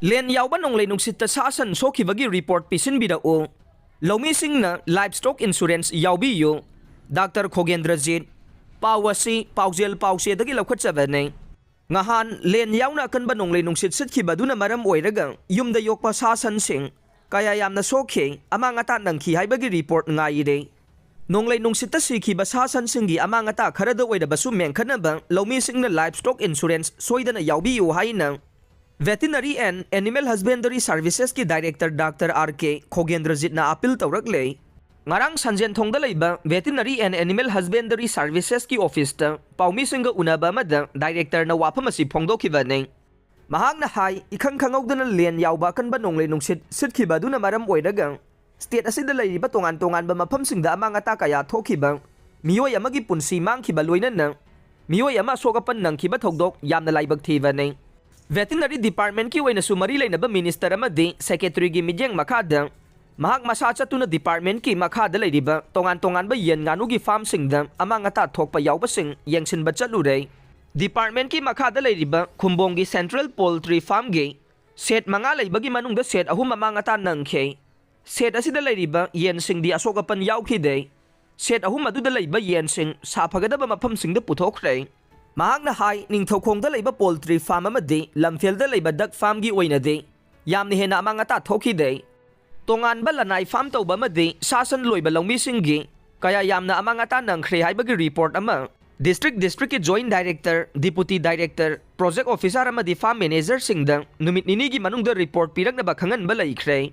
Len Yaoba Nonglei Nungsitta Sha-San Sokhibagi report Pisinbirak-u Loumisingna Livestock Insurance Yaobiyu Dr. Khogendrajit Pawasi Paujel Pausedagi Laukhatchabane Ngahan Len Yauna Kanba Nonglei Nungsit Sitkibaduna Maram Oiraga Yumda Yokpa Sha-San Sing Kaya Yamna Sokhe Amangata Nangki Haibagi report Ngaire Nonglei Nungsitta Sikhiba Sha-San Singi Amangata Karada Oidabasu Menkhanaba Loumisingna Livestock Insurance Soidana Yaobiyu Haina Veterinary and Animal Husbandry Services ki Director Dr. R.K. Khogendrajit na appeal tawraklei ngarang sanjen thongda leiba Veterinary and Animal Husbandry Services ki office ta paumisinga unaba mada director na wapam asi phongdokhibane mahakna hai ikhang khangawdana Len Yaoba kanba Nonglei Nungsit sitkibaduna maram oiraga state asida leiba tongan ba mafamsingda amangata kaya thokhiba miyoi amagi punsi mangkhiba loinana miyoi ama sogapan nangkhiba thogdok yamna laibak thibane Veterinary Department ki wena sumari lainaba Minister amadi Secretary gi mijeng makada mahak masa chatuna Department ki makada leiriba tongan ba yen nganu gi farm singda amangata thokpa yawba sing yengsin ba chalure Department ki makada leiriba Khumbong gi Central Poultry Farm gi set manga leiba gi manungda set ahum amangata nangkhe set asida leiriba yen sing di asokapan yawkhide set ahum adu da leiba yen sing saphagada ba mafam singda puthokre Mahakna hai ningthokongda leiba poultry farm amadi lamfelda leiba duck farm gi oinade yamni hena amangata thokhide tongan ba lanai farm tawba amadi Sha-San loiba Loumisingi kaya yamna amangata nangkhre haibagi report ama district ki joint director deputy director project officer amadi farm manager singda numit nini gi manungda report pirakna ba khangan ba laikhre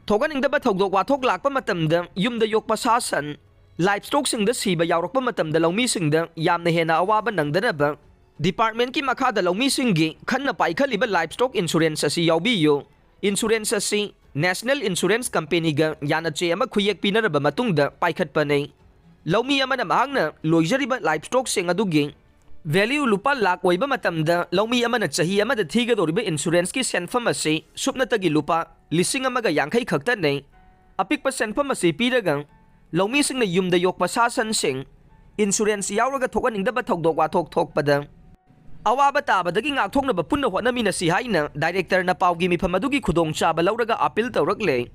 thoganingda ba thogdok wathok lakpa matamda yumda yokpa Sha-San Livestock singda siba yawrakpa matamda Loumisingda yamna hena awaba nangdanaba Department ki makhada Loumisingi khanna paikhaliba livestock insurance asi Yaobiyu insurance asi National Insurance Company ga yana che ama khuyek pinaraba matungda paikhatpane Loumi amana mahangna loijariba livestock sing adugi value lupa lakh oiba matamda Loumi amana chahi amada thigadoriba insurance ki senfam asi supnatagi lupa lising amaga yangkhai khaktane apikpa senfam asi piraga Loumisingna yumda yokpa Sha-San sing insurance yawraga thokaningdaba thogdok wathok thokpada awaba tabadagi ngakthoknaba punna hotnamina si haina director na pawgi mifam adugi khudong chaba lawraga appeal tawraklei